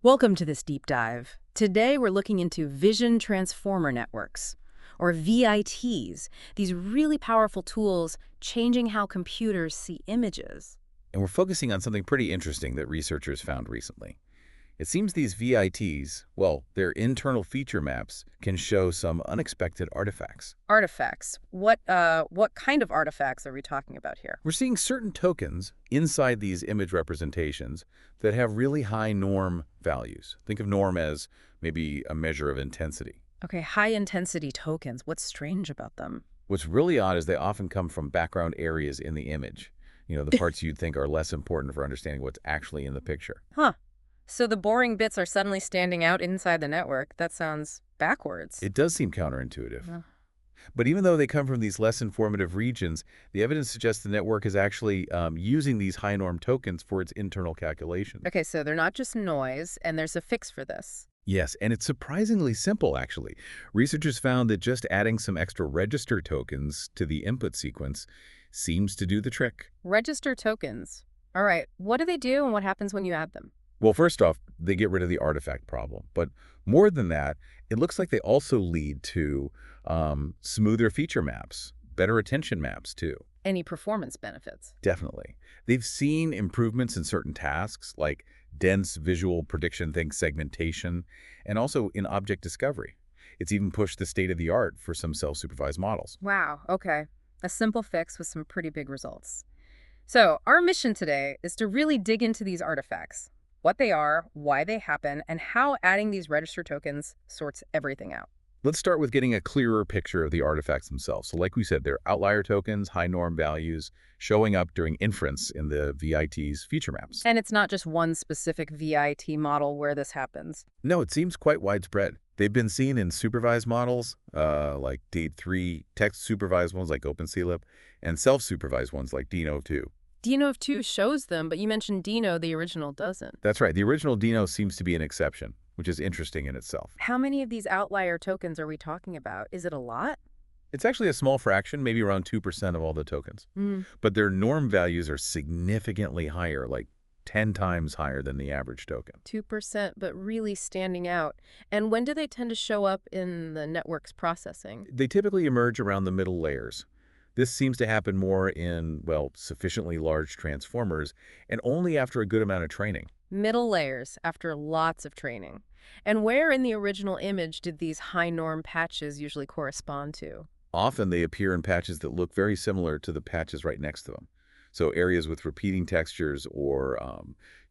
Welcome to this deep dive. Today we're looking into vision transformer networks, or VITs, these really powerful tools changing how computers see images. And we're focusing on something pretty interesting that researchers found recently. It seems these VITs, well, their internal feature maps, can show some unexpected artifacts. Artifacts. What kind of artifacts are we talking about here? We're seeing certain tokens inside these image representations that have really high norm values. Think of norm as maybe a measure of intensity. Okay, high-intensity tokens. What's strange about them? What's really odd is they often come from background areas in the image. The parts you'd think are less important for understanding what's actually in the picture. Huh. So the boring bits are suddenly standing out inside the network. That sounds backwards. It does seem counterintuitive. Yeah. But even though they come from these less informative regions, the evidence suggests the network is actually using these high norm tokens for its internal calculations. Okay, so they're not just noise, and there's a fix for this. Yes, and it's surprisingly simple, actually. Researchers found that just adding some extra register tokens to the input sequence seems to do the trick. Register tokens. All right, what do they do and what happens when you add them? Well, first off, they get rid of the artifact problem. But more than that, it looks like they also lead to smoother feature maps, better attention maps, too. Any performance benefits? Definitely. They've seen improvements in certain tasks, like dense visual prediction, think segmentation, and also in object discovery. It's even pushed the state of the art for some self-supervised models. Wow, okay. A simple fix with some pretty big results. So our mission today is to really dig into these artifacts, what they are, why they happen, and how adding these register tokens sorts everything out. Let's start with getting a clearer picture of the artifacts themselves. So like we said, they're outlier tokens, high norm values, showing up during inference in the VIT's feature maps. And it's not just one specific VIT model where this happens. No, it seems quite widespread. They've been seen in supervised models, like D3, text-supervised ones like OpenCLIP, and self-supervised ones like Dino 2. Dino 2 shows them, but you mentioned Dino, the original doesn't. That's right. The original Dino seems to be an exception, which is interesting in itself. How many of these outlier tokens are we talking about? Is it a lot? It's actually a small fraction, maybe around 2% of all the tokens. Mm. But their norm values are significantly higher, like 10 times higher than the average token. 2%, but really standing out. And when do they tend to show up in the network's processing? They typically emerge around the middle layers. This seems to happen more in, well, sufficiently large transformers, and only after a good amount of training. Middle layers, after lots of training. And where in the original image did these high norm patches usually correspond to? Often they appear in patches that look very similar to the patches right next to them. So areas with repeating textures or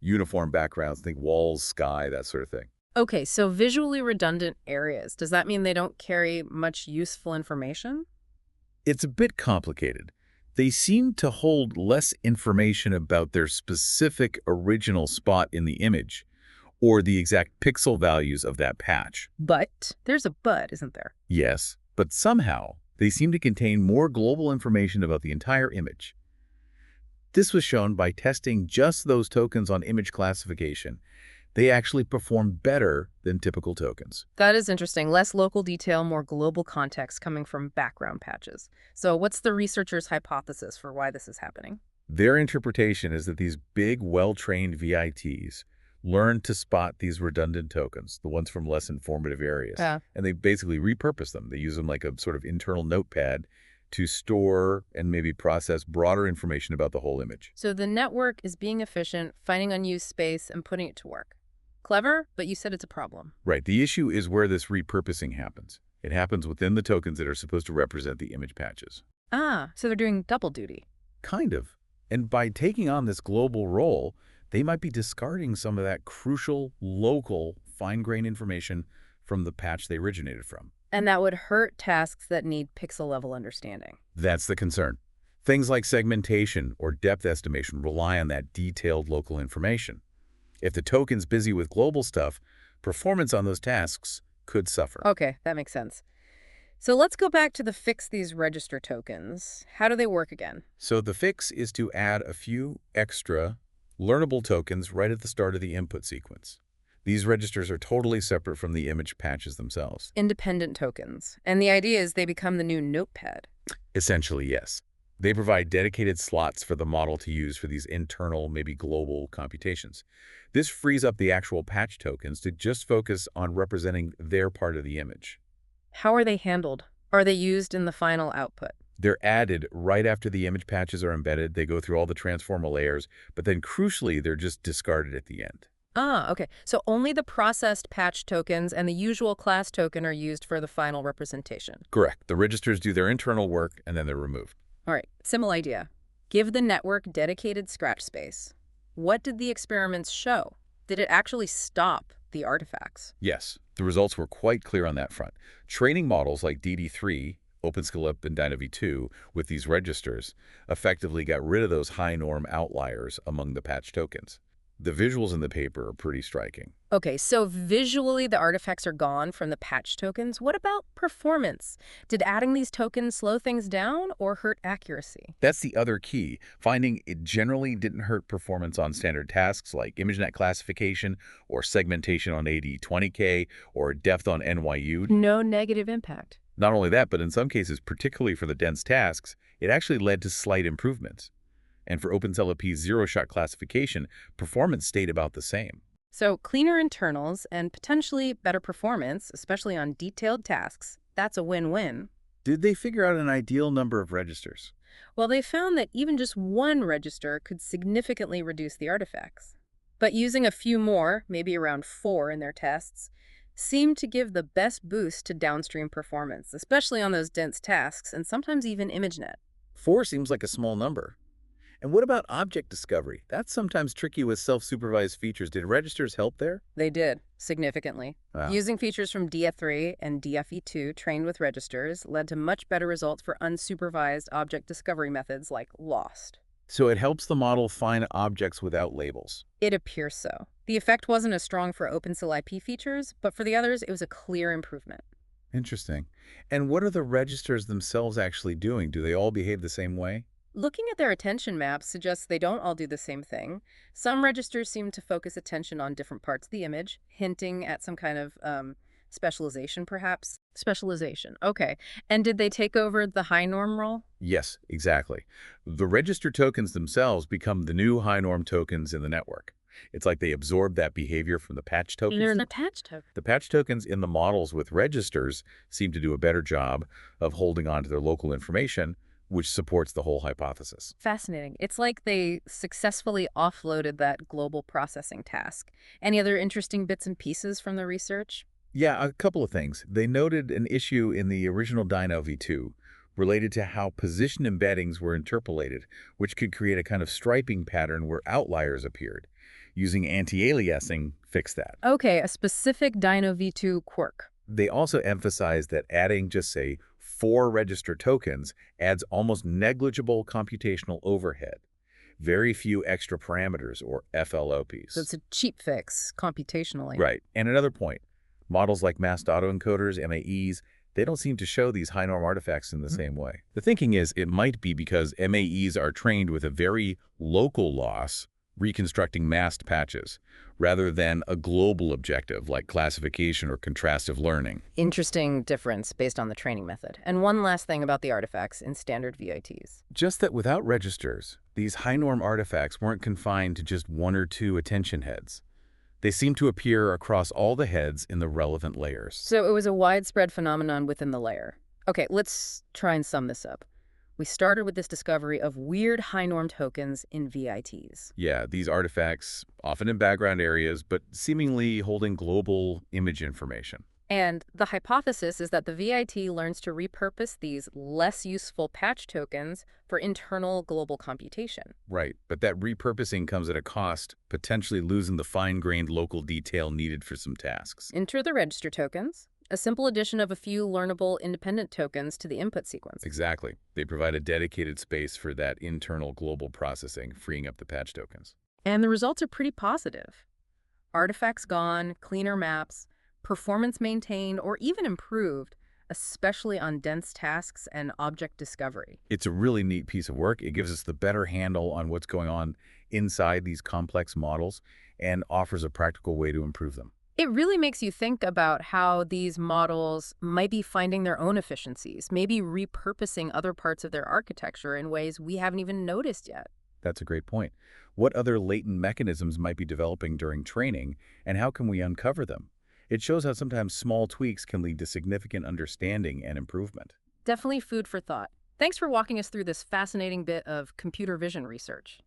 uniform backgrounds, think walls, sky, that sort of thing. Okay, so visually redundant areas. Does that mean they don't carry much useful information? It's a bit complicated. They seem to hold less information about their specific original spot in the image or the exact pixel values of that patch. But there's a but, isn't there? Yes, but somehow they seem to contain more global information about the entire image. This was shown by testing just those tokens on image classification. They actually perform better than typical tokens. That is interesting. Less local detail, more global context coming from background patches. So what's the researchers' hypothesis for why this is happening? Their interpretation is that these big, well-trained VITs learn to spot these redundant tokens, the ones from less informative areas. Yeah. And they basically repurpose them. They use them like a sort of internal notepad to store and maybe process broader information about the whole image. So the network is being efficient, finding unused space, and putting it to work. Clever, but you said it's a problem. Right. The issue is where this repurposing happens. It happens within the tokens that are supposed to represent the image patches. Ah, so they're doing double duty. Kind of. And by taking on this global role, they might be discarding some of that crucial, local, fine-grained information from the patch they originated from. And that would hurt tasks that need pixel-level understanding. That's the concern. Things like segmentation or depth estimation rely on that detailed local information. If the token's busy with global stuff, performance on those tasks could suffer. Okay, that makes sense. So let's go back to the fix these register tokens. How do they work again? So the fix is to add a few extra learnable tokens right at the start of the input sequence. These registers are totally separate from the image patches themselves. Independent tokens. And the idea is they become the new notepad. Essentially, yes. They provide dedicated slots for the model to use for these internal, maybe global computations. This frees up the actual patch tokens to just focus on representing their part of the image. How are they handled? Are they used in the final output? They're added right after the image patches are embedded. They go through all the transformer layers, but then crucially, they're just discarded at the end. Ah, okay. So only the processed patch tokens and the usual class token are used for the final representation. Correct. The registers do their internal work, and then they're removed. All right, simple idea. Give the network dedicated scratch space. What did the experiments show? Did it actually stop the artifacts? Yes, the results were quite clear on that front. Training models like DD3, OpenScalip, and DynaV2 with these registers effectively got rid of those high-norm outliers among the patch tokens. The visuals in the paper are pretty striking. Okay, so visually the artifacts are gone from the patch tokens. What about performance? Did adding these tokens slow things down or hurt accuracy? That's the other key, finding it generally didn't hurt performance on standard tasks like ImageNet classification or segmentation on AD20K or depth on NYU. No negative impact. Not only that, but in some cases, particularly for the dense tasks, it actually led to slight improvements. And for OpenCLP's zero-shot classification, performance stayed about the same. So cleaner internals and potentially better performance, especially on detailed tasks, that's a win-win. Did they figure out an ideal number of registers? Well, they found that even just one register could significantly reduce the artifacts. But using a few more, maybe around 4 in their tests, seemed to give the best boost to downstream performance, especially on those dense tasks and sometimes even ImageNet. 4 seems like a small number. And what about object discovery? That's sometimes tricky with self-supervised features. Did registers help there? They did, significantly. Wow. Using features from DF3 and DFE2 trained with registers led to much better results for unsupervised object discovery methods like lost. So it helps the model find objects without labels. It appears so. The effect wasn't as strong for OpenCLIP features, but for the others, it was a clear improvement. Interesting. And what are the registers themselves actually doing? Do they all behave the same way? Looking at their attention maps suggests they don't all do the same thing. Some registers seem to focus attention on different parts of the image, hinting at some kind of specialization, perhaps. Specialization. Okay. And did they take over the high norm role? Yes, exactly. The register tokens themselves become the new high norm tokens in the network. It's like they absorb that behavior from the patch tokens. They're an attached token. The patch tokens in the models with registers seem to do a better job of holding on to their local information, which supports the whole hypothesis. Fascinating. It's like they successfully offloaded that global processing task. Any other interesting bits and pieces from the research? Yeah, a couple of things. They noted an issue in the original DynaV2 related to how position embeddings were interpolated, which could create a kind of striping pattern where outliers appeared. Using anti-aliasing fixed that. Okay, a specific DynaV2 quirk. They also emphasized that adding, just say, 4 register tokens adds almost negligible computational overhead. Very few extra parameters, or FLOPs. So it's a cheap fix, computationally. Right. And another point, models like masked autoencoders, MAEs, they don't seem to show these high-norm artifacts in the same way. The thinking is it might be because MAEs are trained with a very local loss, reconstructing masked patches, rather than a global objective like classification or contrastive learning. Interesting difference based on the training method. And one last thing about the artifacts in standard VITs. Just that without registers, these high-norm artifacts weren't confined to just 1 or 2 attention heads. They seem to appear across all the heads in the relevant layers. So it was a widespread phenomenon within the layer. Okay, let's try and sum this up. We started with this discovery of weird high-norm tokens in VITs. Yeah, these artifacts, often in background areas, but seemingly holding global image information. And the hypothesis is that the VIT learns to repurpose these less useful patch tokens for internal global computation. Right, but that repurposing comes at a cost, potentially losing the fine-grained local detail needed for some tasks. Enter the register tokens, a simple addition of a few learnable independent tokens to the input sequence. Exactly. They provide a dedicated space for that internal global processing, freeing up the patch tokens. And the results are pretty positive. Artifacts gone, cleaner maps, performance maintained or even improved, especially on dense tasks and object discovery. It's a really neat piece of work. It gives us the better handle on what's going on inside these complex models and offers a practical way to improve them. It really makes you think about how these models might be finding their own efficiencies, maybe repurposing other parts of their architecture in ways we haven't even noticed yet. That's a great point. What other latent mechanisms might be developing during training, and how can we uncover them? It shows how sometimes small tweaks can lead to significant understanding and improvement. Definitely food for thought. Thanks for walking us through this fascinating bit of computer vision research.